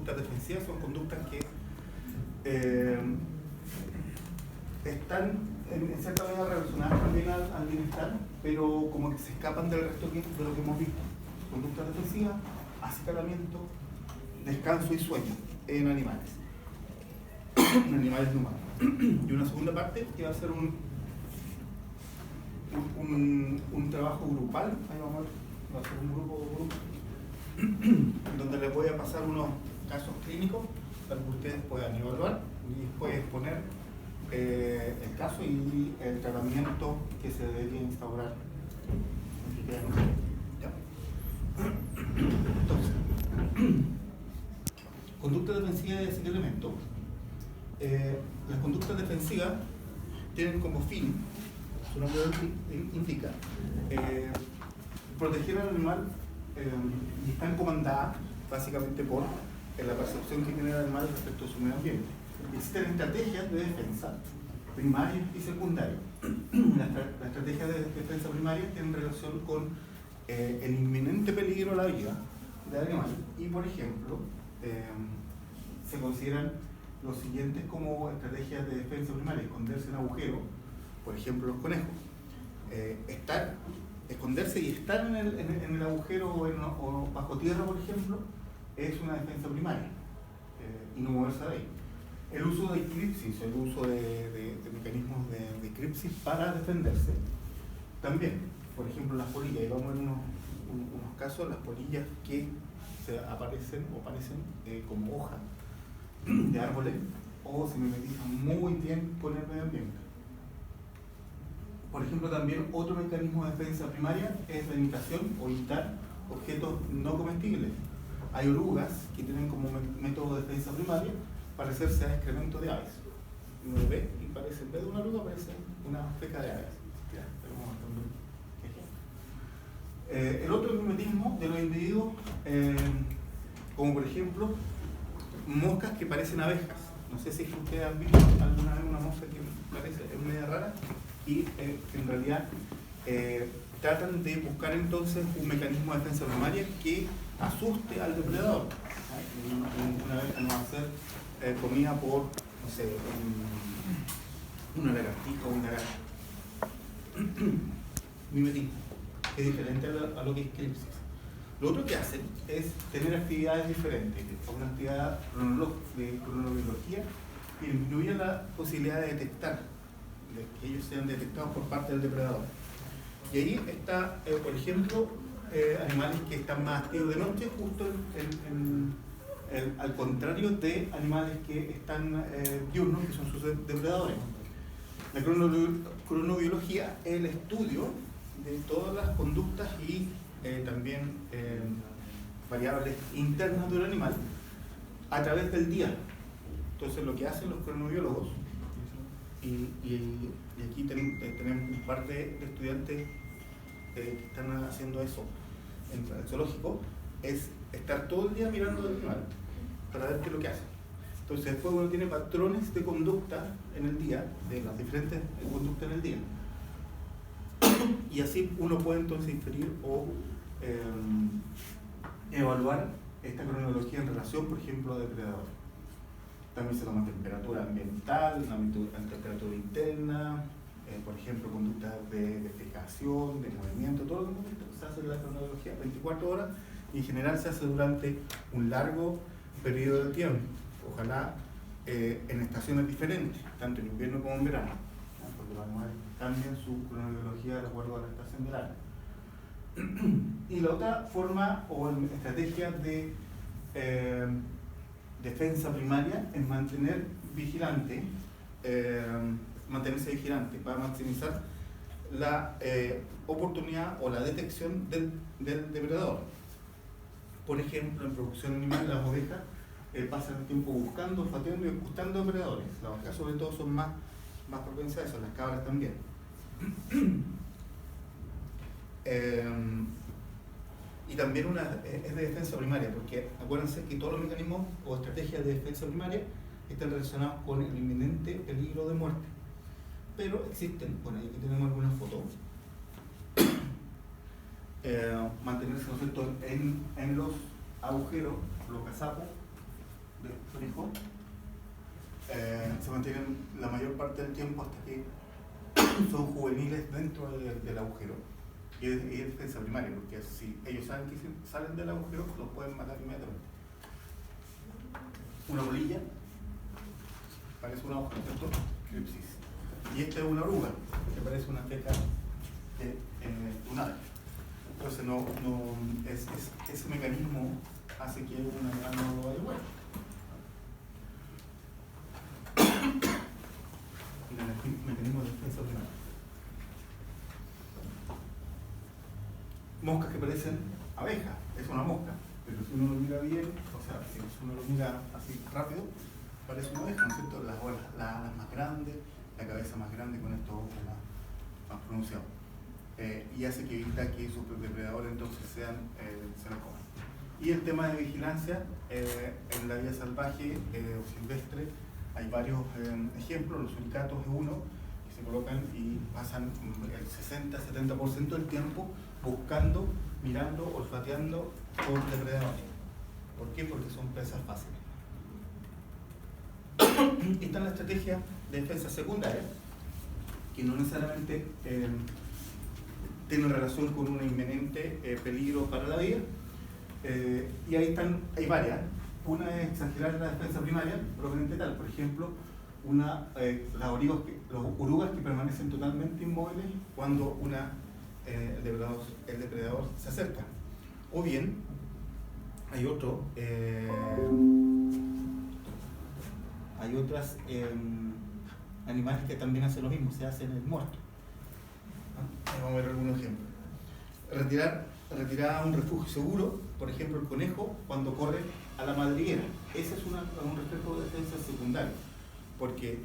conductas defensivas son conductas que están en cierta manera relacionadas también al bienestar, pero como que se escapan del resto de lo que hemos visto. Conductas defensivas, acicalamiento, descanso y sueño en animales no humanos. Y una segunda parte que va a ser un trabajo grupal, ahí vamos a ver, va a ser un grupo donde les voy a pasar unos casos clínicos para que ustedes puedan evaluar y después exponer el caso y el tratamiento que se debería instaurar. ¿Ya? Entonces, conducta defensiva de ese elemento. Las conductas defensivas tienen como fin, su nombre indica, proteger al animal y están comandadas básicamente por la percepción que tiene el animal respecto a su medio ambiente. Existen estrategias de defensa primarias y secundarias. Las estrategias de defensa primaria tienen relación con el inminente peligro a la vida del animal y, por ejemplo, se consideran los siguientes como estrategias de defensa primaria: esconderse en agujeros, por ejemplo los conejos, esconderse y estar en el agujero o bajo tierra, por ejemplo, es una defensa primaria, y no moverse de ahí. El uso de cripsis, el uso de mecanismos de cripsis para defenderse, también, por ejemplo las polillas, y vamos a ver unos casos, las polillas que aparecen o parecen como hojas de árboles o se mimetizan muy bien con el medio ambiente. Por ejemplo, también otro mecanismo de defensa primaria es la imitación o imitar objetos no comestibles. Hay orugas que tienen como método de defensa primaria parecerse a excremento de aves. Uno lo ve y parece, en vez de una oruga, parece una feca de aves. Ya, el otro mimetismo de los individuos, como por ejemplo moscas que parecen abejas. No sé si ustedes han visto alguna vez una mosca que parece media rara y en realidad tratan de buscar entonces un mecanismo de defensa primaria que asuste al depredador. Una abeja no va a ser comida por, no sé, una lagartija o un lagarto. Mimetismo, que es diferente a lo que es cripsis. Lo otro que hacen es tener actividades diferentes, una actividad de cronobiología que incluye la posibilidad de detectar, de que ellos sean detectados por parte del depredador. Y ahí está, por ejemplo, animales que están más activos de noche, justo al contrario de animales que están diurnos, que son sus depredadores. La cronobiología es el estudio de todas las conductas y también variables internas del animal a través del día. Entonces lo que hacen los cronobiólogos, y aquí tenemos un par de estudiantes que están haciendo eso en el zoológico, es estar todo el día mirando al animal para ver qué es lo que hace. Entonces después uno tiene patrones de conducta en el día, de las diferentes conductas en el día, y así uno puede entonces inferir o evaluar esta cronología en relación, por ejemplo, a depredadores. También se toma temperatura ambiental, temperatura interna, por ejemplo, conductas de defecación, de movimiento, todo lo que se hace en la cronología 24 horas y en general se hace durante un largo periodo de tiempo, ojalá en estaciones diferentes, tanto en invierno como en verano, ¿no? Porque los animales cambian su cronología de acuerdo a la estación del año. Y la otra forma o estrategia de defensa primaria es mantenerse vigilante para maximizar la oportunidad o la detección del depredador. Por ejemplo, en producción animal, las ovejas pasan el tiempo buscando, olfateando y buscando depredadores. Las ovejas sobre todo son más propensas a eso, las cabras también. Y también es de defensa primaria, porque acuérdense que todos los mecanismos o estrategias de defensa primaria están relacionados con el inminente peligro de muerte. Pero existen, bueno, aquí tenemos algunas fotos, mantenerse, ¿no es cierto?, en los agujeros, los gazapos, de conejo se mantienen la mayor parte del tiempo hasta que son juveniles dentro del agujero. Y es defensa primaria, porque si ellos saben que si salen del agujero, los pueden matar inmediatamente. Una bolilla parece una hoja, ¿cierto? Cripsis. Y esta es una oruga, que parece una teca lunar. Entonces, ese mecanismo hace que un animal no lo vaya bueno. Mecanismo de defensa primaria. Moscas que parecen abejas, es una mosca, pero si uno lo mira bien, o sea, si uno lo mira así rápido, parece una abeja, ¿no es cierto? Las alas más grandes, la cabeza más grande con estos ojos más pronunciados. Y hace que evita que sus depredadores entonces se los coman. Y el tema de vigilancia, en la vida salvaje o silvestre, hay varios ejemplos. Los suricatos es uno, que se colocan y pasan el 60-70% del tiempo buscando, mirando, olfateando por depredadores. ¿Por qué? Porque son presas fáciles. Esta es la estrategia de defensa secundaria, que no necesariamente tiene relación con un inminente peligro para la vida. Y ahí hay varias. Una es exagerar la defensa primaria, propiamente tal. Por ejemplo, las orugas que permanecen totalmente inmóviles cuando el depredador se acerca. O bien, hay otros animales que también hacen lo mismo, se hacen el muerto. Vamos a ver algunos ejemplos. Retirar a un refugio seguro, por ejemplo el conejo cuando corre a la madriguera. Ese es un reflejo de defensa secundario, porque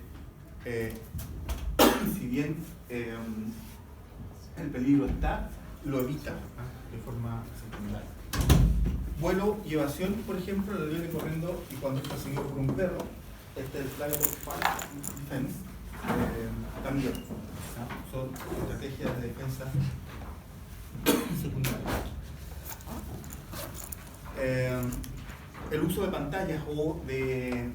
si bien el peligro está, lo evita de forma secundaria. Vuelo y evasión, por ejemplo, lo viene corriendo y cuando está seguido por un perro, este es el flight or fight defense, también son estrategias de defensa secundaria. El uso de pantallas o de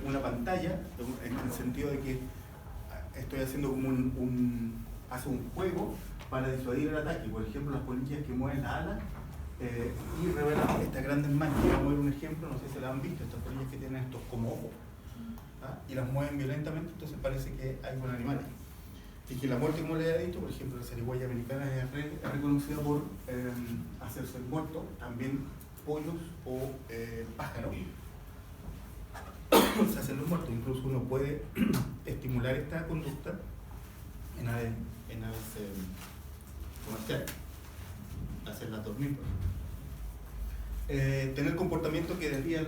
una pantalla, en el sentido de que estoy haciendo como hace un juego para disuadir el ataque. Por ejemplo, las polillas que mueven las alas y revelan estas grandes manchas. Vamos a ver un ejemplo, no sé si la han visto, estas polillas que tienen estos como ojos, y las mueven violentamente, entonces parece que hay un animal. Y que la muerte, como les he dicho, por ejemplo, la zarigüeya americana es reconocida por hacerse el muerto, también pollos o pájaros se hacen los muertos. Incluso uno puede estimular esta conducta en aves comerciales, hacerlas dormir. Tener comportamiento que desvía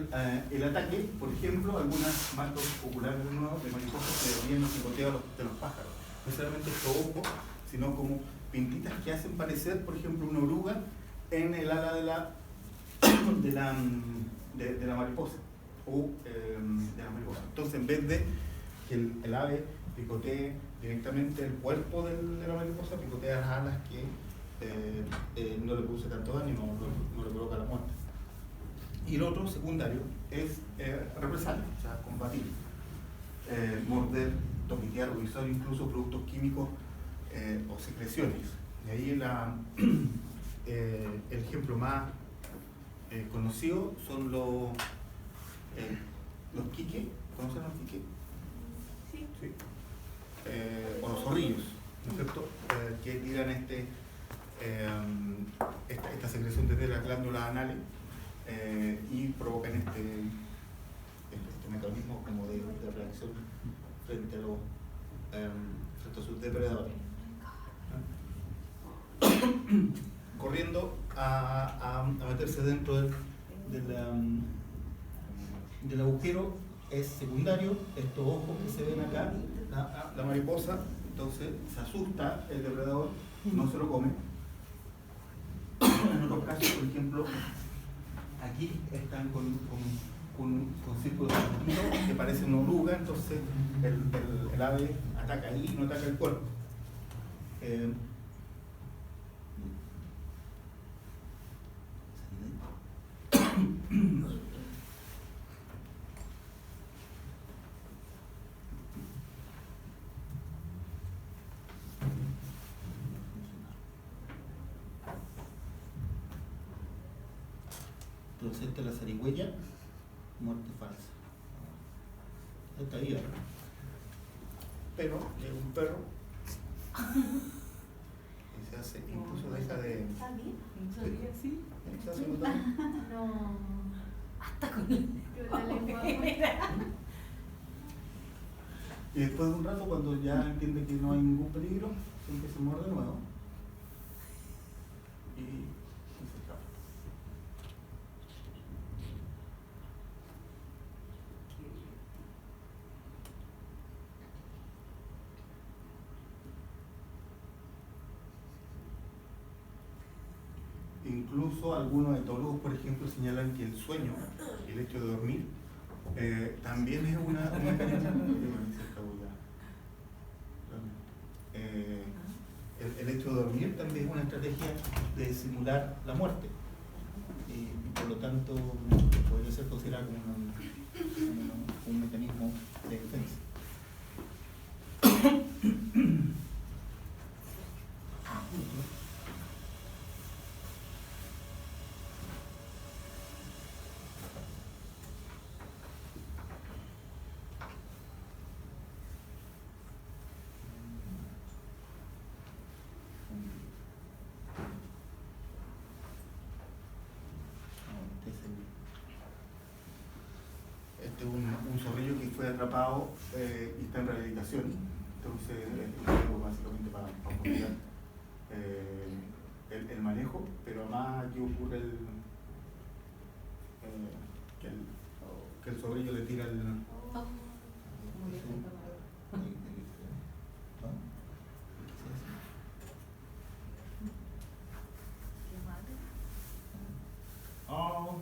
el ataque, por ejemplo, algunas marcas oculares de mariposas que desvían los picoteos de los pájaros. No solamente estos ojos, sino como pintitas que hacen parecer, por ejemplo, una oruga en el ala de la mariposa o de la mariposa. Entonces, en vez de que el ave picotee directamente el cuerpo de la mariposa, picotea las alas que no le produce tanto daño y no le provoca la muerte. Y el otro, secundario, es represalia, o sea, combatir, morder, toquetear o usar incluso productos químicos o secreciones. De ahí el ejemplo más conocido son los quiques. ¿Conocen los quiques? Sí. Sí. O los zorrillos, ¿no es cierto? Que tiran esta secreción desde las glándulas anales y provocan este mecanismo como de reacción frente a sus depredadores. Corriendo a meterse dentro del agujero es secundario. Estos ojos que se ven acá, la mariposa, entonces se asusta el depredador, no se lo come. En otros casos, por ejemplo, aquí están con círculos que parecen una oruga, entonces el ave ataca ahí y no ataca el cuerpo. Entonces esta es la zarigüeya, muerte falsa. Esta viva. Pero llega un perro y se hace, incluso deja de... ¿Está bien? ¿No sabía así? Se hace notar. No. Hasta con La lengua. Y después de un rato, cuando ya entiende que no hay ningún peligro, se empieza a mover de nuevo. Y se escapa. Incluso algunos etólogos, por ejemplo, señalan que el sueño, el hecho de dormir, también es un mecanismo. El hecho de dormir también es una estrategia de simular la muerte y por lo tanto podría ser considerado como un mecanismo de defensa. Este es un zorrillo que fue atrapado y está en rehabilitación. Entonces, es algo básicamente para motivar el manejo, pero además aquí ocurre que el zorrillo le tira el... Oh.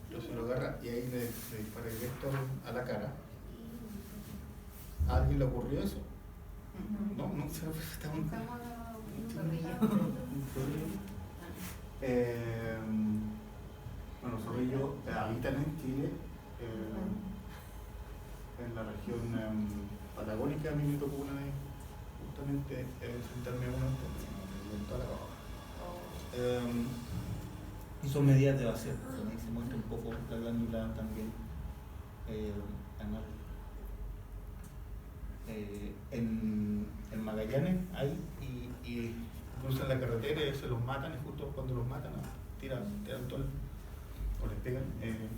Entonces lo agarra y ahí le dispara directo a la cara. ¿A alguien le ocurrió eso? No, no, se lo está un bueno, los zorrillos habitan en Chile, en la región patagónica. A mí me tocó una vez justamente sentarme a uno en toda la cama. Y son medidas de evasión. Ahí se muestra un poco la glándula también anal. En Magallanes hay y cruzan la carretera y se los matan, y justo cuando los matan tiran todo o les pegan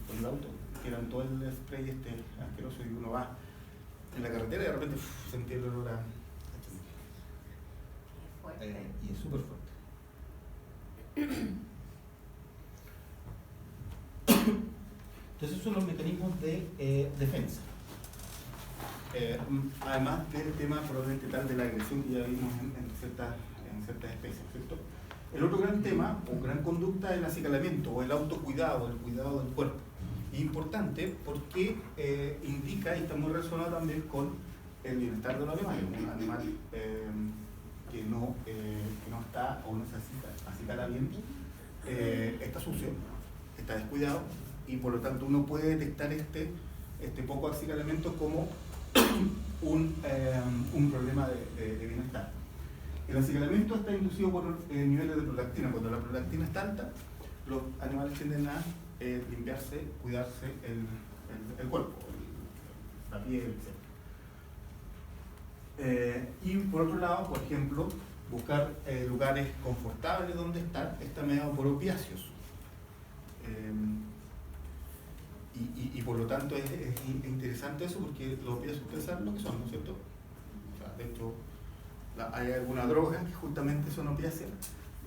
con el auto, tiran todo el spray asqueroso y uno va en la carretera y de repente sentir el olor a y es súper fuerte. Entonces esos son los mecanismos de defensa. Además del tema probablemente tal de la agresión que ya vimos en ciertas especies, ¿cierto? El otro gran tema o gran conducta es el acicalamiento o el autocuidado, el cuidado del cuerpo. Y importante porque indica y está muy relacionado también con el bienestar de los animales. Un animal que no está o no se acicala bien está sucio, está descuidado y por lo tanto uno puede detectar este poco acicalamiento como un problema de bienestar. El acicalamiento está inducido por niveles de prolactina. Cuando la prolactina está alta, los animales tienden a limpiarse, cuidarse el cuerpo, la piel, etc. Y por otro lado, por ejemplo, buscar lugares confortables donde estar está mediado por opiáceos. Y por lo tanto es interesante eso porque los opiáceos ustedes saben lo que son, ¿no es cierto? O sea, de hecho, hay algunas drogas que justamente son opiáceas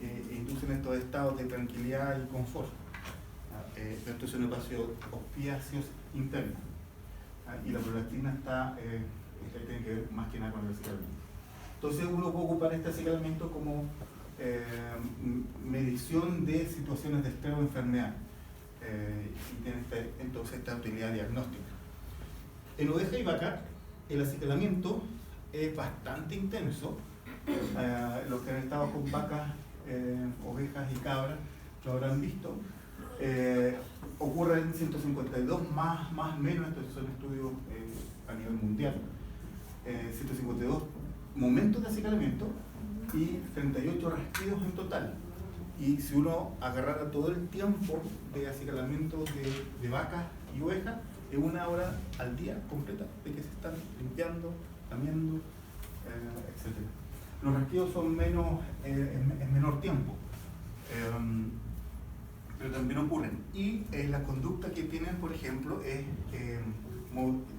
e inducen estos estados de tranquilidad y confort. Estos son opiáceos internos. Y la prolactina tiene que ver más que nada con el acicalamiento. Entonces uno puede ocupar este acicalamiento como medición de situaciones de estrés o enfermedad. Y tiene entonces esta utilidad diagnóstica. En oveja y vaca, el acicalamiento es bastante intenso. Los que han estado con vacas, ovejas y cabras lo habrán visto. Ocurre en 152 más menos, estos son estudios a nivel mundial, 152 momentos de acicalamiento y 38 rasquidos en total. Y si uno agarrara todo el tiempo de acicalamiento de vacas y ovejas, es 1 hora al día completa de que se están limpiando, lamiendo, etc. Los rasquidos son menos, en menor tiempo, pero también ocurren. Y la conducta que tienen, por ejemplo, es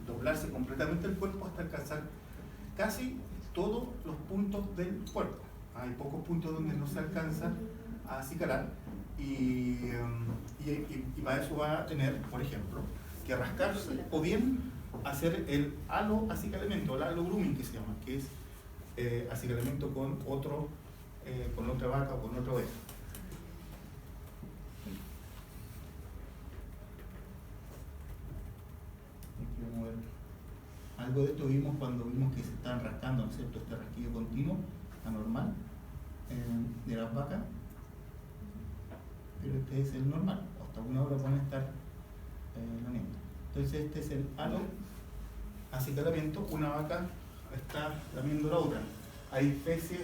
doblarse completamente el cuerpo hasta alcanzar casi todos los puntos del cuerpo. Hay pocos puntos donde no se alcanza a acicalar y para eso va a tener, por ejemplo, que rascarse o bien hacer el halo acicalamiento, el halo grooming que se llama, que es acicalamiento con otra vaca o con otra oveja. Algo de esto vimos cuando vimos que se estaban rascando, ¿no es cierto? Este rasquido continuo, anormal, de las vacas, pero este es el normal, hasta 1 hora pueden estar lamiendo. Entonces este es el halo acicalamiento, una vaca está lamiendo la otra. Hay especies,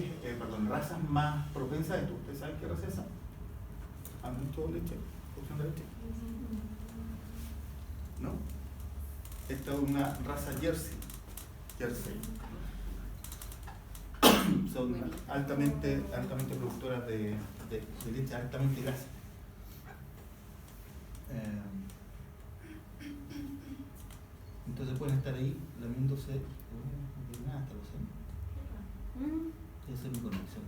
razas más propensas a esto. ¿Ustedes saben qué raza es esa? ¿Han visto leche? ¿Producción de leche? ¿No? Esta es una raza Jersey. Son altamente productoras de leche, altamente grasa. Entonces pueden estar ahí lamiéndose hasta los senos. Esa es mi conexión.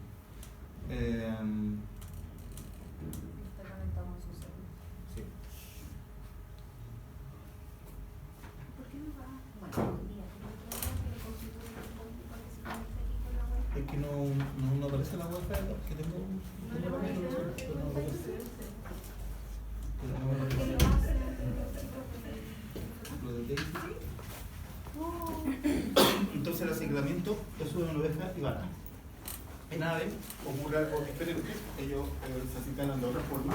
Está conectado con su celular. Sí. ¿Por qué no va? Bueno, el día, que le constituye el público que se conecta aquí con la web. Es que no aparece la web que tengo la web, pero no aparece. Pero no ¿Por qué aparece. lo hace? Lo de Daisy. Entonces el acicalamiento es una oveja y vaca. En ave ocurre algo diferente, ellos se acicalan de otra forma.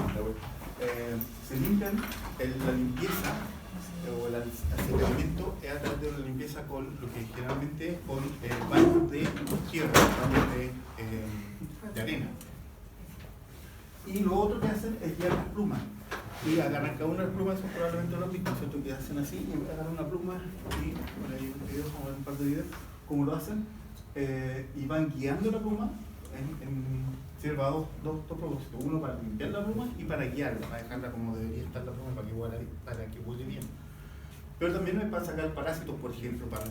Se limpian, la limpieza o el acicalamiento es a través de una limpieza con lo que generalmente es con baños de tierra, baños de arena. Y lo otro que hacen es llevar las plumas. Y agarran cada una de las plumas, eso probablemente lo han visto, ¿cierto? Que hacen así, y agarran una pluma y bueno, hay un video, como un par de videos, cómo lo hacen, y van guiando la pluma sirva dos propósitos, uno para limpiar la pluma y para guiarla, para dejarla como debería estar la pluma para que huele bien. Pero también es para sacar parásitos, por ejemplo, para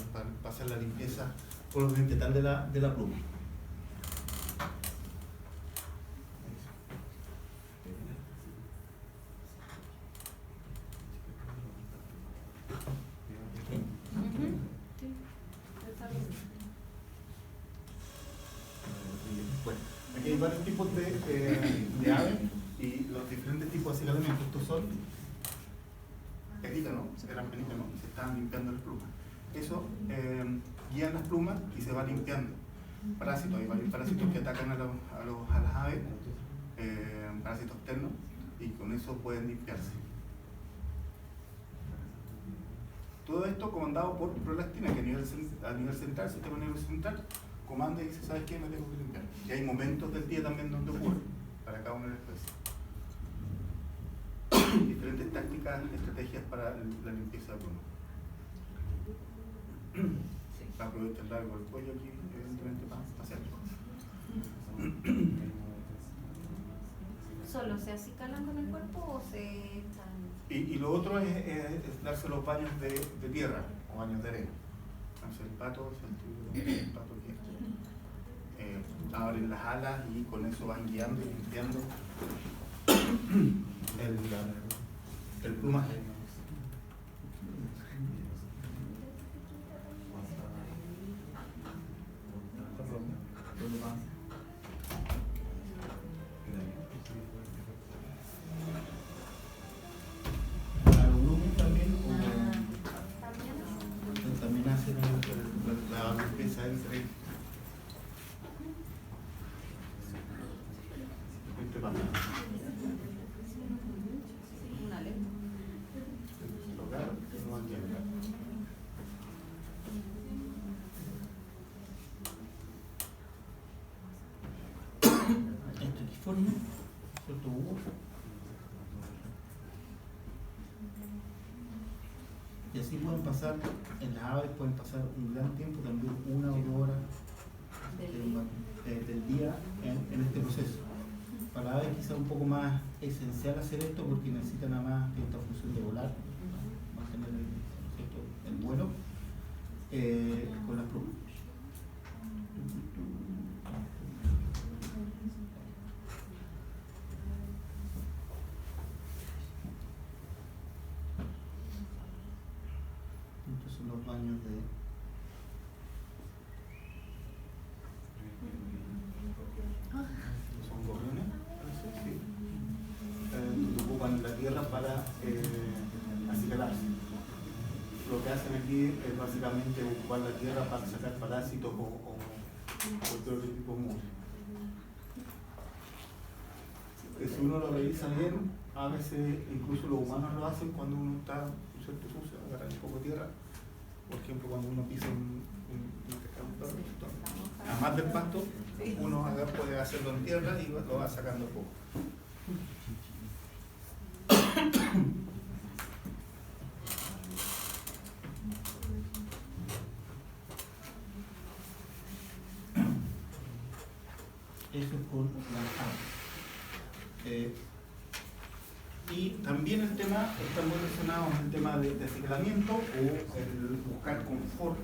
hacer la limpieza dental de la pluma. Bueno, aquí hay varios tipos de aves y los diferentes tipos de acicalamiento. Estos son pelícanos, eran pelícanos, se estaban limpiando las plumas. Eso guían las plumas y se va limpiando. Parásitos, hay varios parásitos que atacan a las aves, parásitos externos, y con eso pueden limpiarse. Todo esto comandado por prolactina, que a nivel central, el sistema nervioso central, comanda y dice, ¿sabes qué? Me tengo que limpiar. Y hay momentos del día también donde ocurre, para cada una de las especies. Diferentes tácticas, estrategias para la limpieza de pluma. Aprovecha el largo del cuello aquí, evidentemente, para hacerlo. ¿Solo se acicalan con el cuerpo o se están...? Y lo otro es darse los baños de tierra o baños de arena. Entonces el pato que abren las alas y con eso van guiando y limpiando el plumaje. También hacen la limpieza del sí pueden pasar, en las aves pueden pasar un gran tiempo, también 1 o 2 horas del día en este proceso. Para aves quizá un poco más esencial hacer esto porque necesitan nada más esta función de volar, mantener el vuelo con las plumas. Estos son los baños de son gorriones, sí. Ocupan la tierra para acicalarse. Lo que hacen aquí es básicamente ocupar la tierra para sacar parásitos o cualquier otro tipo de mugre. Si uno lo revisa bien, a veces incluso los humanos lo hacen cuando uno está cierto sucio, agarrar un poco de tierra. Por ejemplo, cuando uno pisa un además del pasto, uno puede hacerlo en tierra y lo va sacando poco. Eso es con las aves. Y también el tema está muy relacionado con el tema de acicalamiento o el buscar confort,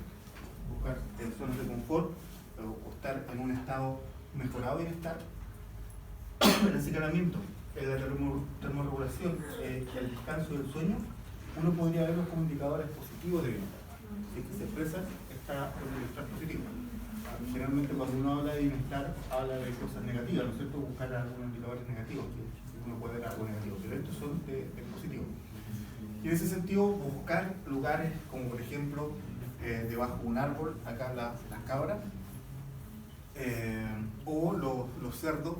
buscar zonas de confort o estar en un estado mejorado de bienestar. El acicalamiento, la termorregulación, el descanso y el sueño, uno podría verlos como indicadores positivos de bienestar. Si es que se expresa, está el bienestar positivo. Generalmente cuando uno habla de bienestar, habla de cosas negativas, ¿no es cierto? Buscar algunos indicadores negativos, que uno puede ver algo negativo, pero estos son de positivo. Y en ese sentido, buscar lugares como por ejemplo, debajo de un árbol, acá las cabras, o los cerdos,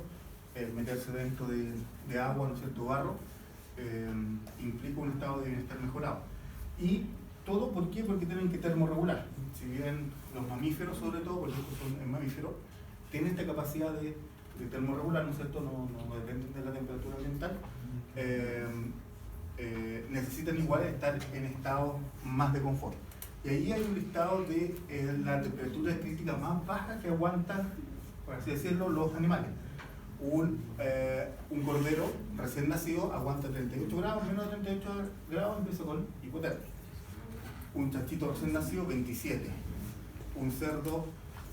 meterse dentro de agua, ¿no es cierto?, barro, implica un estado de bienestar mejorado. Y todo, ¿por qué? Porque tienen que termorregular. Si bien los mamíferos, sobre todo, por ejemplo, son mamíferos, tienen esta capacidad de termorregular, ¿no es cierto?, no dependen de la temperatura ambiental, necesitan igual estar en estados más de confort. Y ahí hay un listado de la temperatura crítica más baja que aguantan, por así decirlo, los animales. Un cordero recién nacido aguanta 38 grados, menos de 38 grados empieza con hipotermia. Un chanchito recién nacido, 27. Un cerdo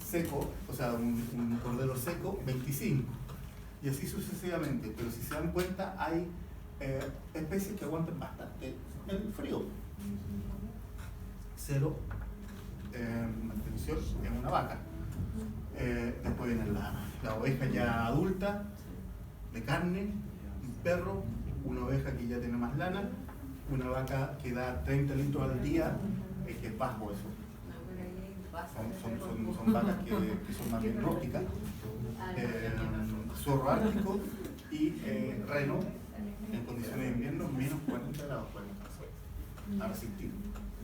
seco, o sea, un cordero seco, 25. Y así sucesivamente. Pero si se dan cuenta, hay especies que aguantan bastante el frío. 0 mantención en una vaca. Después viene la oveja ya adulta, de carne, un perro, una oveja que ya tiene más lana, una vaca que da 30 litros al día, que es bajo eso. Son vacas que son más bien rústicas, zorro ártico y reno en condiciones de invierno menos 40 grados a resistir,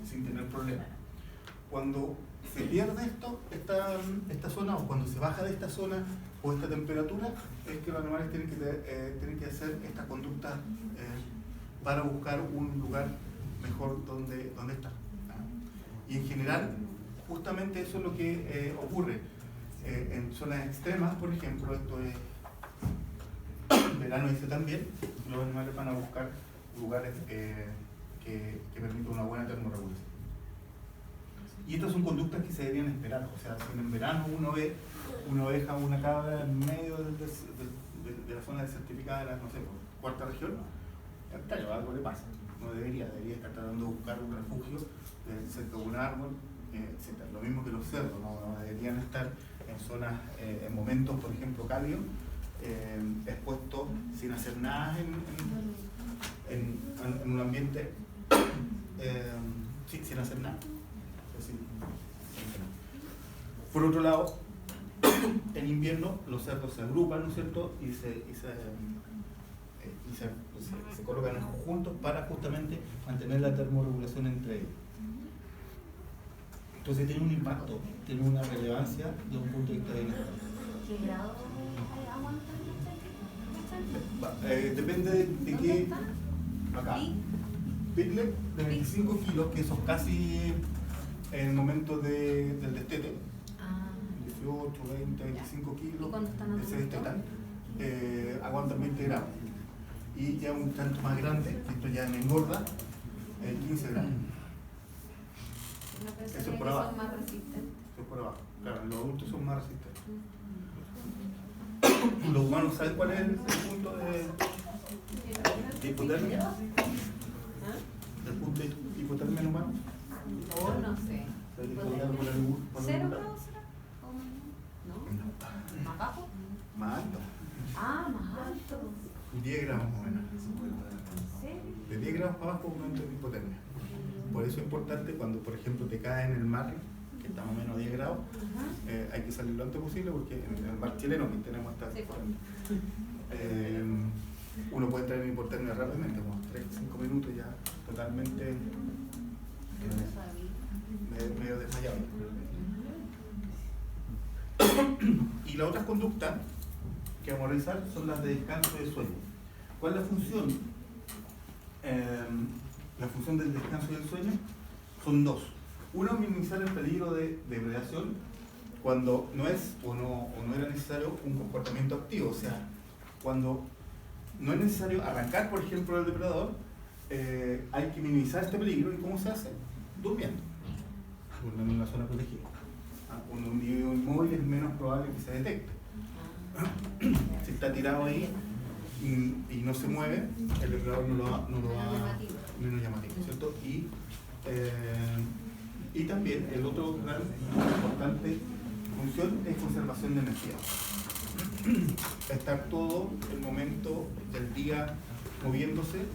sin tener problemas. Cuando se pierde esta zona, o cuando se baja de esta zona o esta temperatura, es que los animales tienen que hacer esta conducta para buscar un lugar mejor donde estar. Y en general, justamente eso es lo que ocurre en zonas extremas. Por ejemplo, esto es verano, dice también, los animales van a buscar lugares que permitan una buena termorregulación. Y estas son conductas que se deberían esperar. O sea, si en verano uno ve una oveja o una cabra en medio de la zona desertificada de la, no sé, cuarta región, algo le pasa. No debería estar tratando de buscar un refugio cerca de un árbol, etc. Lo mismo que los cerdos, no deberían estar en zonas, en momentos, por ejemplo, cálidos, expuestos sin hacer nada en un ambiente sin hacer nada. Por otro lado, en invierno los cerdos se agrupan, ¿no es cierto?, y se colocan juntos para justamente mantener la termorregulación entre ellos. Entonces tiene un impacto, tiene una relevancia de un punto de vista de bienestar. ¿Qué grado aguanta? Depende de qué. Acá. piglet de 25 kilos, que eso es casi en el momento del destete, 18, 20, 25 ¿Y kilos, cuando están que se adultos? destetan, aguantan 20 gramos. Y ya un tanto más grande, que esto ya me engorda, 15 gramos. No pensaría Eso que por abajo. son más resistentes. Eso es por abajo. Claro, los adultos son más resistentes. Los humanos, ¿saben cuál es el punto de hipotermia? ¿El punto de hipotermia en humanos? Oh, no sé. ¿Sabes que hablar por el ¿Cero grados será? ¿O no? ¿Más bajo? Más alto. Ah, más alto. 10 gramos más o menos. ¿En serio? De 10 gramos para abajo aumento de hipotermia. Por eso es importante cuando, por ejemplo, te caes en el mar, que está más o menos a 10 grados, hay que salir lo antes posible porque en el mar chileno que tenemos hasta Sí. uno puede entrar en hipotermia rápidamente, como 3-5 minutos ya totalmente medio desmayado. Y las otras conductas que vamos a realizar son las de descanso y de sueño. ¿Cuál es la función? La función del descanso y del sueño son dos. Uno, minimizar el peligro de depredación cuando no es o no era necesario un comportamiento activo. O sea, cuando no es necesario arrancar, por ejemplo, el depredador, hay que minimizar este peligro. ¿Y cómo se hace? Durmiendo. Durmiendo en una zona protegida. Cuando un individuo inmóvil es menos probable que se detecte. Si está tirado ahí y no se mueve, el depredador no lo va menos llamativo, ¿cierto? Y también el otro gran importante función es conservación de energía. Estar todo el momento del día moviéndose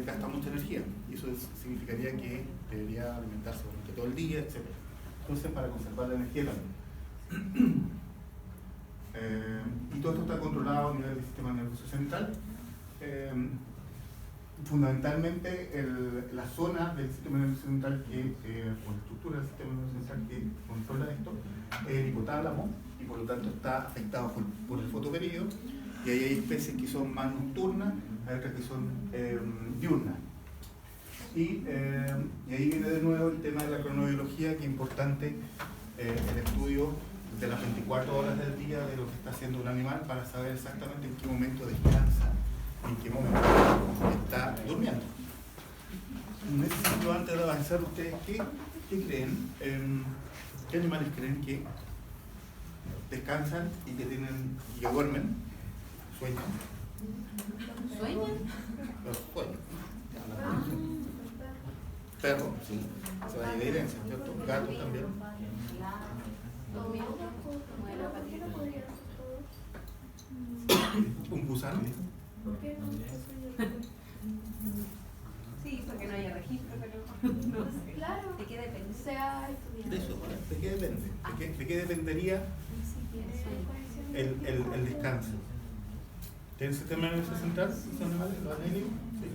gasta mucha energía y eso significaría que debería alimentarse durante todo el día, etc. Entonces, para conservar la energía también. Y todo esto está controlado a nivel del sistema nervioso central. Fundamentalmente la zona del sistema nervioso central o la estructura del sistema nervioso central que controla esto es el hipotálamo y por lo tanto está afectado por el fotoperíodo, y ahí hay especies que son más nocturnas, hay otras que son diurnas. Y ahí viene de nuevo el tema de la cronobiología, que es importante el estudio de las 24 horas del día de lo que está haciendo un animal para saber exactamente en qué momento descansa, en qué momento está durmiendo. Necesito, antes de avanzar, ustedes qué creen, qué animales creen que descansan y que duermen, sueñan. ¿Sueñan? Sueñan. Perro, sí, se da evidencia, ¿cierto? Gato también. Un gusano. Sí, porque no haya registro, pero no sé. Claro. ¿De qué depende? Sea estudiante. De eso, ¿de qué depende? ¿De qué dependería el descanso? ¿Tienen sistema nervioso central? ¿Son animales? ¿Los anélicos? Sí.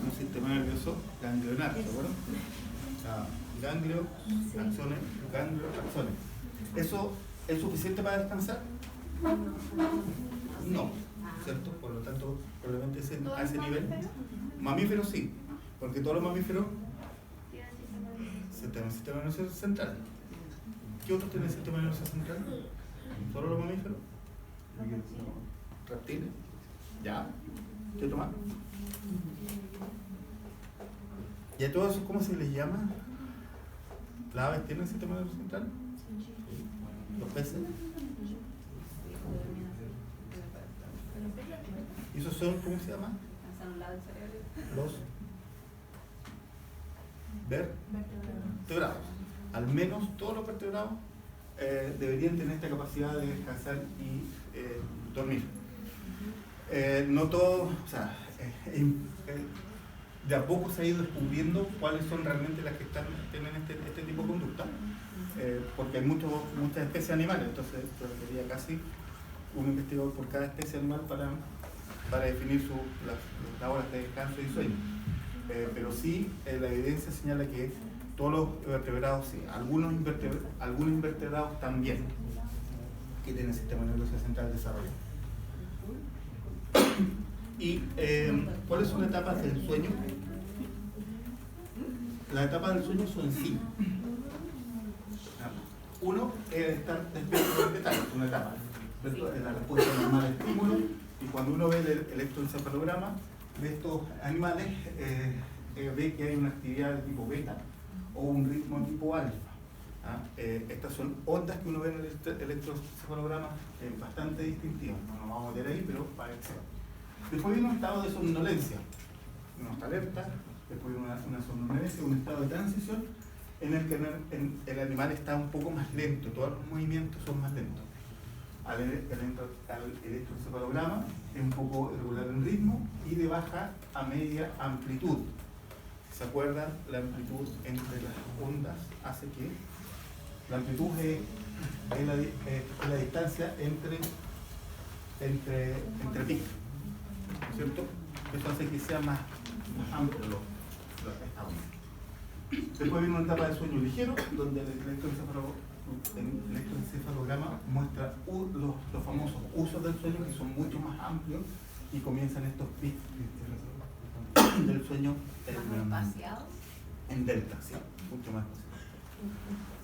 Un sistema nervioso ganglionar, ¿de acuerdo? Ganglio, axones, ganglio, axones. ¿Eso es suficiente para descansar? No, ¿cierto? Por lo tanto, probablemente a ese nivel. Mamíferos sí, porque todos los mamíferos tienen sistema nervioso central. ¿Qué otros tienen sistema nervioso central? ¿Solo los mamíferos? ¿Reptiles? ¿Ya? ¿Qué otro más? ¿Y a todo eso cómo se les llama? ¿Las aves tienen sistema nervioso central? ¿Los peces? ¿Y esos son, cómo se llama? Los vertebrados. Al menos todos los vertebrados deberían tener esta capacidad de descansar y dormir. No todos, o sea, de a poco se ha ido descubriendo cuáles son realmente las que tienen este tipo de conducta, porque hay muchas especies animales, entonces sería casi un investigador por cada especie animal para definir las horas de descanso y sueño. Pero sí, la evidencia señala que todos los vertebrados, sí, algunos invertebrados también, que tienen sistema nervioso central desarrollado. ¿Y cuáles son las etapas del sueño? Las etapas del sueño son 5. Uno es estar despierto vegetal, es una etapa, ¿cierto? Es la respuesta normal al estímulo, y cuando uno ve el electroencefalograma de estos animales, ve que hay una actividad de tipo beta o un ritmo de tipo alfa. Estas son ondas que uno ve en el electroencefalograma bastante distintivas, no nos vamos a meter ahí, pero para que sepan. Después viene un estado de somnolencia, uno está alerta, después viene una somnolencia, un estado de transición en el que el animal está un poco más lento, todos los movimientos son más lentos. Al electroencefalograma es un poco irregular en ritmo y de baja a media amplitud. Si se acuerdan, la amplitud entre las ondas hace que la amplitud es la distancia entre picos, ¿cierto? Eso hace que sea más amplio esta onda. Después viene una etapa de sueño ligero, donde el electroencefalograma muestra los famosos usos del sueño, que son mucho más amplios, y comienzan estos picos del sueño en delta, ¿sí? Mucho más espaciado.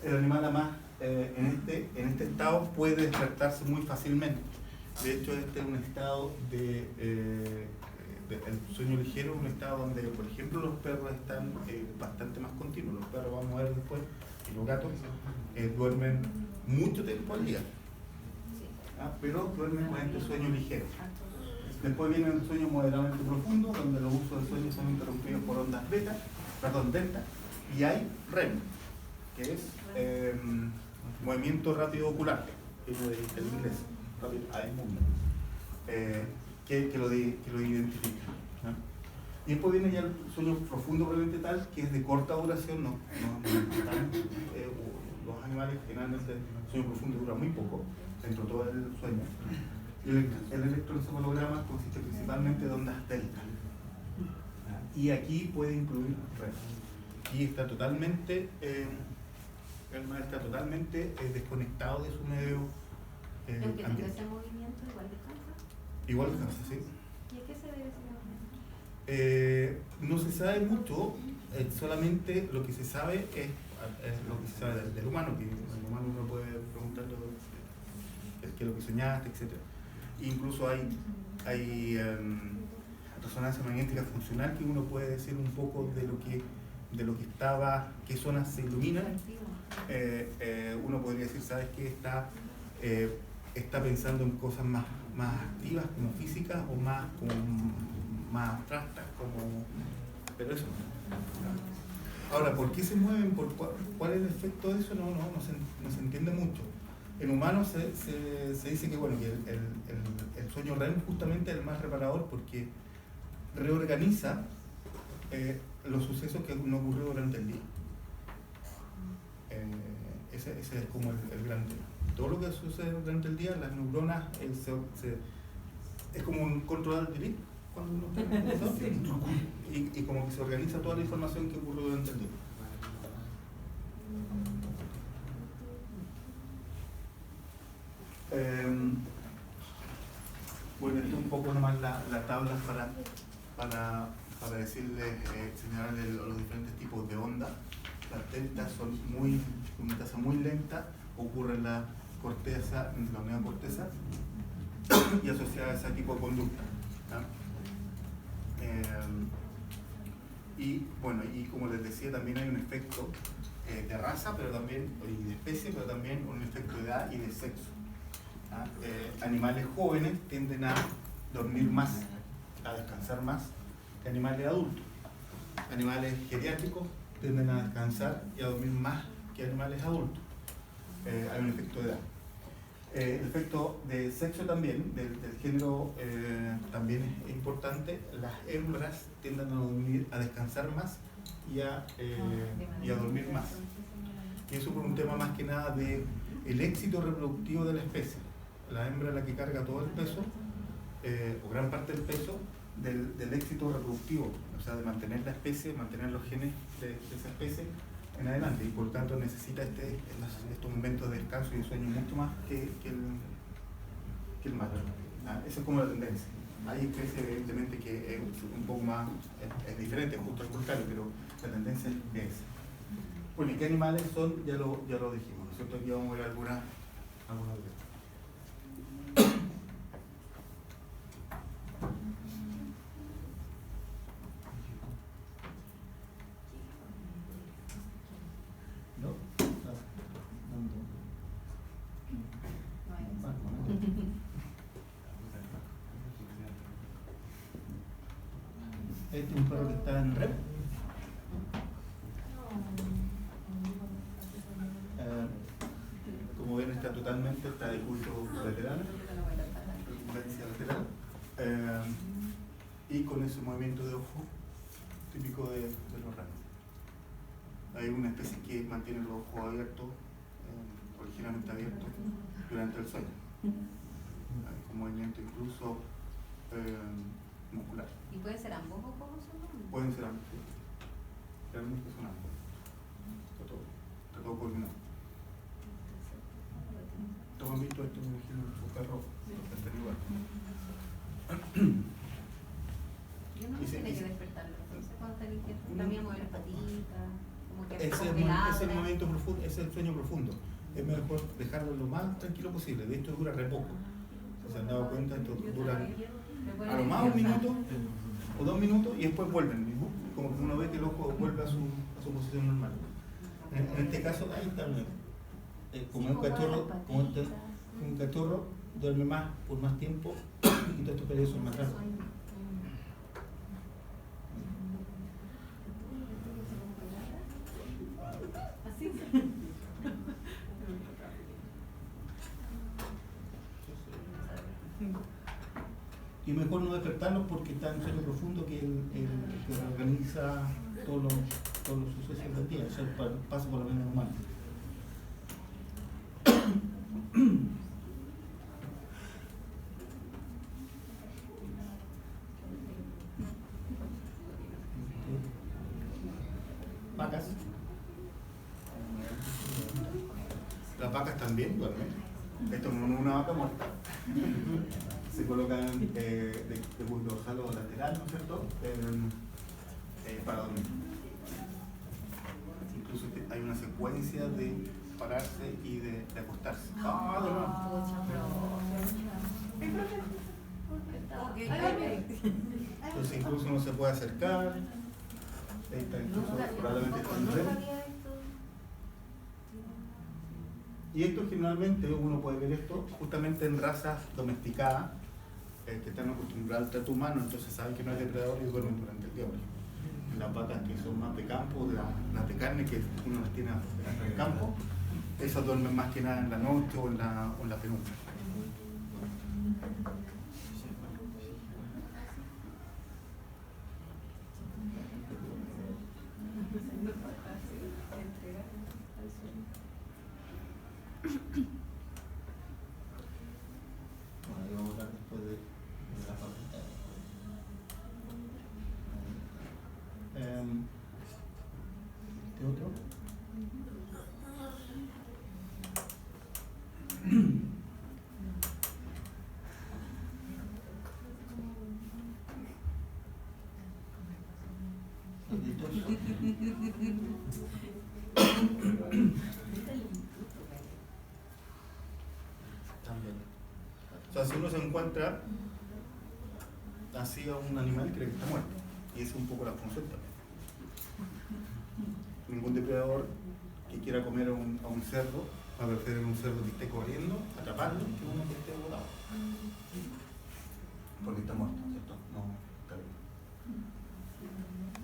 El animal además en este estado puede despertarse muy fácilmente. De hecho, este es un estado el sueño ligero, un estado donde, por ejemplo, los perros están bastante más continuos. Los perros, vamos a ver después, y los gatos duermen mucho tiempo al día, pero duermen con este sueño ligero. Después viene el sueño moderadamente profundo, donde los usos del sueño son interrumpidos por ondas delta, y hay REM, que es movimiento rápido ocular, que es el inglés, rapid eye movement, que lo identifica, ¿no? Y después viene ya el sueño profundo probablemente tal, que es de corta duración, los animales generalmente el sueño profundo dura muy poco, dentro de todo el sueño. El electroencefalograma consiste principalmente de ondas delta, y aquí puede incluir REM. Y está totalmente, el animal está totalmente desconectado de su medio aunque tenga ambiente. ese movimiento, igual descansa. Igual descansa, sí. ¿Y a qué se debe ese movimiento? No se sabe mucho, solamente lo que se sabe es lo que se sabe del humano, que el humano uno puede preguntarle qué es lo que soñaste, etc. Incluso hay resonancia magnética funcional, que uno puede decir un poco de lo que estaba, qué zonas se iluminan. Uno podría decir, ¿sabes qué? Está pensando en cosas más activas, como físicas, o más abstractas, pero eso no. Ahora, ¿por qué se mueven? ¿Cuál es el efecto de eso? No se entiende mucho. En humanos se dice que, bueno, que el sueño REM justamente es el más reparador, porque reorganiza los sucesos que no ocurrió durante el día. Ese es como el gran tema. Todo lo que sucede durante el día, las neuronas, es como un control delete cuando uno está y como que se organiza toda la información que ocurrió durante el día. Bueno, esto es un poco nomás la tabla para decirles, señalarles los diferentes tipos de ondas. Las deltas son una tasa muy lenta, ocurre en la corteza, en la unidad corteza, y asociada a ese tipo de conducta, ¿no? Y bueno, y como les decía, también hay un efecto de raza, pero también, y de especie, pero también un efecto de edad y de sexo. Animales jóvenes tienden a dormir más, a descansar más que animales adultos. Animales geriátricos tienden a descansar y a dormir más que animales adultos. Hay un efecto de edad. El efecto de sexo también, del género, también es importante. Las hembras tienden a descansar más y a dormir más. Y eso por un tema más que nada de el éxito reproductivo de la especie. La hembra es la que carga todo el peso, o gran parte del peso, del éxito reproductivo, o sea, de mantener la especie, mantener los genes de esa especie en adelante, y por tanto necesita estos momentos de descanso y de sueño mucho más que el macho. Esa es como la tendencia. Hay especies evidentemente que es un poco más, es diferente, justo al contrario, pero la tendencia es esa. Bueno, ¿y qué animales son? Ya lo dijimos, nosotros aquí vamos a ver algunas de ellas. ¿No? Este es un perro que está en rep. Como ven, está de culto lateral, y con ese movimiento de ojo típico de los ranos. Hay una especie que mantiene los ojos abiertos, originalmente abiertos, durante el sueño. Hay un movimiento incluso muscular. ¿Y pueden ser ambos ojos solo? Pueden ser ambos, sí. Realmente son ambos. Está todo coordinado. Todos han visto esto, me imagino, en su perro, está igual. Yo no tiene que despertarlo, entonces cuando está inquieto también mueve las patitas, como que Es el movimiento profundo, es el sueño profundo. Es mejor dejarlo lo más tranquilo posible. De hecho dura re poco. Si se han dado cuenta, esto dura a lo más 1 minuto o 2 minutos y después vuelven, ¿no? Como que uno ve que el ojo vuelve a su posición normal. En este caso, ahí está, como un cachorro duerme más por más tiempo y todos estos periodos son más largos. Así. Y mejor no despertarlos porque está en sueño profundo que que organiza todos los sucesos del día. Eso pasa por la mente humana. Vacas. Las vacas también duermen. Esto no es una vaca muerta. Se colocan de dorsal o lateral, ¿no es cierto? Para dormir. Incluso hay una secuencia de pararse y de acostarse. Entonces incluso uno se puede acercar. Está incluso probablemente con red. Y esto generalmente uno puede ver esto justamente en razas domesticadas que están acostumbradas al trato humano, entonces saben que no hay depredador y duermen durante el día. Las vacas que son más de campo, las de carne que uno las tiene en el campo, esas duermen más que nada en la noche o en la penumbra. ¿Este otro? También. O sea, si uno se encuentra así a un animal, cree que está muerto. Y esa es un poco la función también. Ningún depredador que quiera comer a un cerdo va a preferir un cerdo que esté corriendo, atraparlo, que uno que esté botado. Porque está muerto, ¿cierto? No, está bien.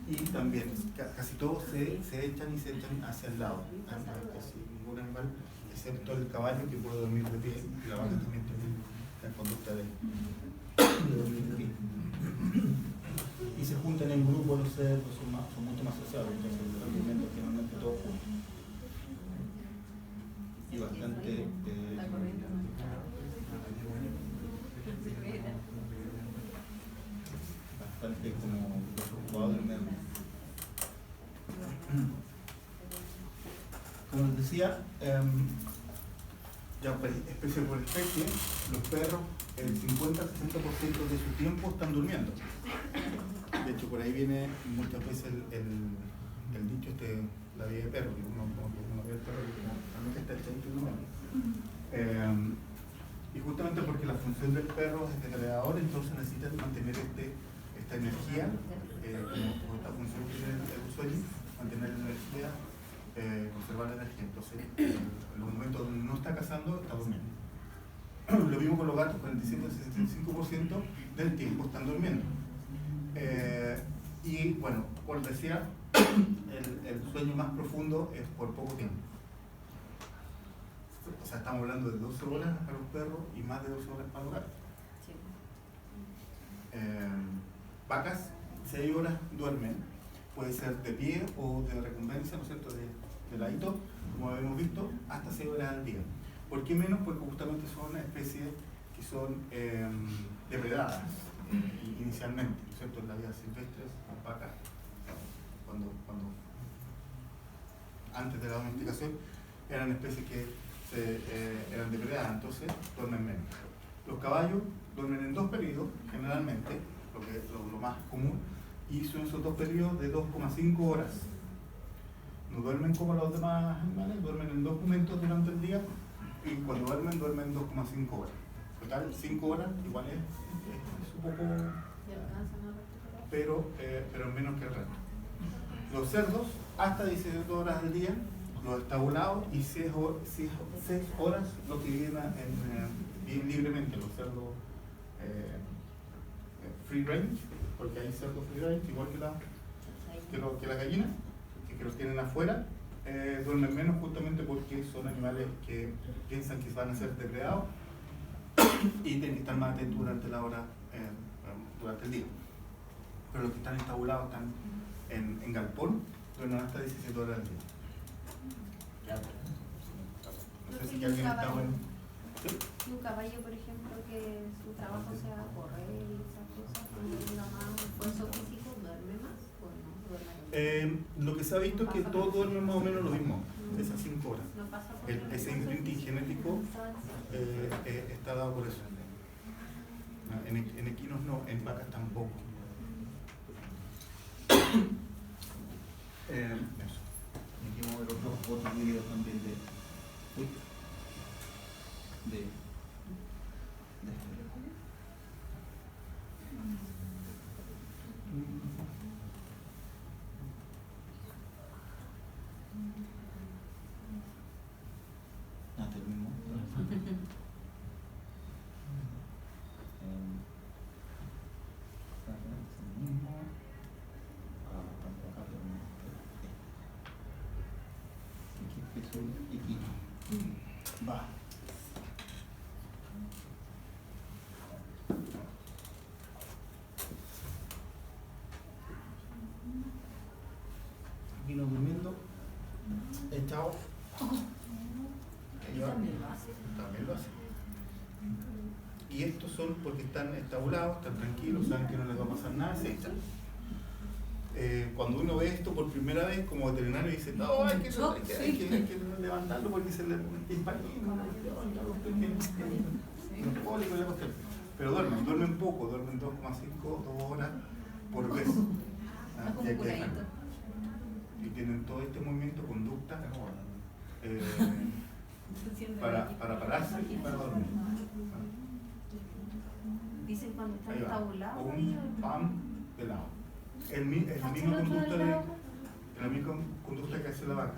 Y también, casi todos se echan hacia el lado. Casi ningún animal, excepto el caballo que puede dormir de pie, y la vaca también tiene la conducta de dormir de pie. Y se juntan en grupo los cerdos, son mucho más sociables, entonces los alimentos generalmente todos juntos. Y bastante como preocupado del medio. Como les decía, ya pues, especie por especie, los perros, el 50-60% de su tiempo están durmiendo. De hecho, por ahí viene muchas veces el dicho la vida de perro, que uno ve el perro y realmente está echadito y durmiendo. Y justamente porque la función del perro es depredador, entonces necesita mantener esta energía, como esta función que tiene el sueño, mantener la energía, conservar la energía. Entonces, en los momentos donde no está cazando, está durmiendo. Lo mismo con los gatos, 45-65% del tiempo están durmiendo. Y bueno, como decía, el sueño más profundo es por poco tiempo. O sea, estamos hablando de 12 horas para los perros y más de 12 horas para los gatos. Sí. Vacas, 6 horas duermen, puede ser de pie o de recompensa, ¿no es cierto?, de ladito, como habíamos visto, hasta 6 horas al día. ¿Por qué menos? Porque justamente son especies que son depredadas inicialmente, ¿no es cierto?, en la vida silvestre, las vacas, cuando antes de la domesticación, eran especies que eran depredadas, entonces duermen menos. Los caballos duermen en 2 periodos, generalmente, lo más común, y son esos 2 periodos de 2,5 horas. No duermen como los demás animales, duermen en 2 momentos durante el día, y cuando duermen 2,5 horas. Total, 5 horas igual es un poco, pero menos que el resto. Los cerdos, hasta 17 horas al día, los estabulados, y 6 horas los que viven bien libremente, los cerdos free range, porque hay cerdos free range, igual que la gallina, que los tienen afuera, duermen menos justamente porque son animales que piensan que van a ser depredados y tienen que estar más atentos durante la hora, durante el día. Pero los que están estabulados están en galpón, duermen hasta 17 horas al día. No sé si alguien está bueno. ¿Sí? Un caballo, por ejemplo, que su trabajo sea correr y esas cosas, cuando tenga más esfuerzo físico, ¿duerme más o no? ¿Duerme? Lo que se ha visto es que todos duermen más o menos lo mismo, esas 5 horas. No pasa por Ese imprinting genético está dado por eso. En equinos no, en vacas tampoco. Eso. Y aquí vamos a ver otros videos también de va. Vino durmiendo, echado. También lo hace. También lo hace. Y estos son porque están estabulados, están tranquilos, saben que no les va a pasar nada, se echan. Cuando uno ve esto por primera vez como veterinario dice, no, hay que levantarlo porque se le dispara, pero duermen poco, duermen 2,5, 2 horas por vez. Y tienen todo este movimiento, conducta, para pararse y para dormir. Dicen cuando están Ahí va, estabulados. un pam de lado. Es la misma conducta que hace la vaca.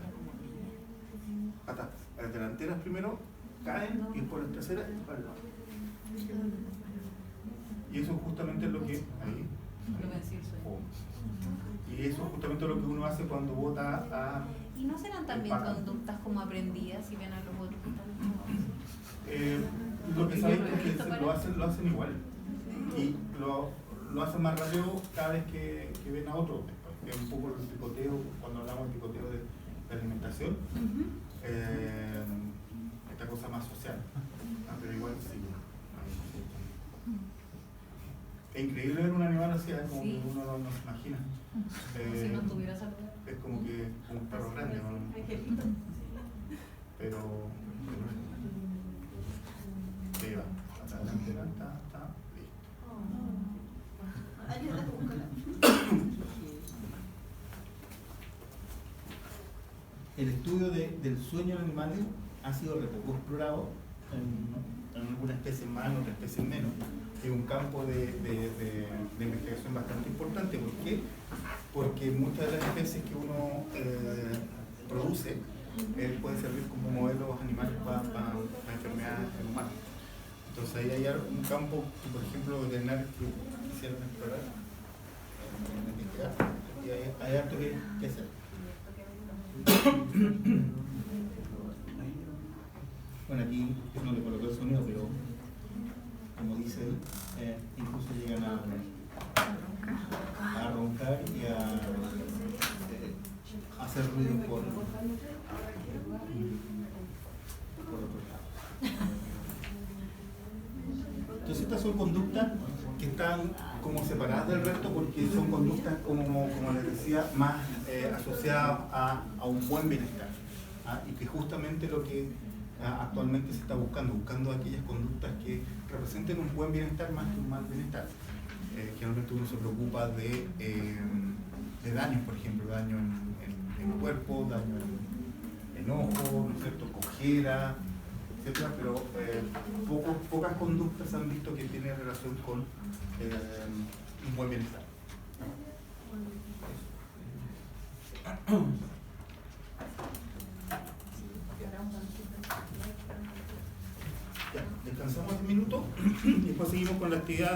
Patas las delanteras primero caen y después las traseras para el lado. Y eso justamente es lo que ahí. Y eso es justamente lo que uno hace cuando bota a. ¿Y no serán también conductas como aprendidas si ven a los otros que están estados? Lo que saben es que lo hacen igual. Y lo hacen más rápido cada vez que ven a otro. Es un poco el picoteo, cuando hablamos de picoteo de alimentación, esta cosa más social. Pero igual sí. Es increíble ver un animal así, como que uno no se imagina. Si no tuviera salud. Es como que un perro grande, ¿no? Pero el estudio del sueño en animales ha sido re poco explorado, en algunas especies más, en otras especies menos. Es un campo de investigación bastante importante. ¿Por qué? Porque muchas de las especies que uno produce pueden servir como modelos animales para enfermedades en humanos. Entonces ahí hay un campo que, por ejemplo, veterinarios que quisieran explorar, investigar, y hay harto que hacer. Bueno, aquí no le colocó el sonido, pero como dice él, incluso llegan a roncar y a hacer ruido por otro lado. Entonces estas son conductas que están como separadas del resto porque son conductas, como les decía, más asociadas a un buen bienestar. Y que justamente lo que actualmente se está buscando aquellas conductas que representen un buen bienestar más que un mal bienestar. Generalmente uno se preocupa de daños, por ejemplo, daño en el cuerpo, daño en ojo, ¿no es cierto?, cojera, etcétera, pero pocas conductas han visto que tienen relación con un buen bienestar. Ya, descansamos un minuto y después seguimos con la actividad de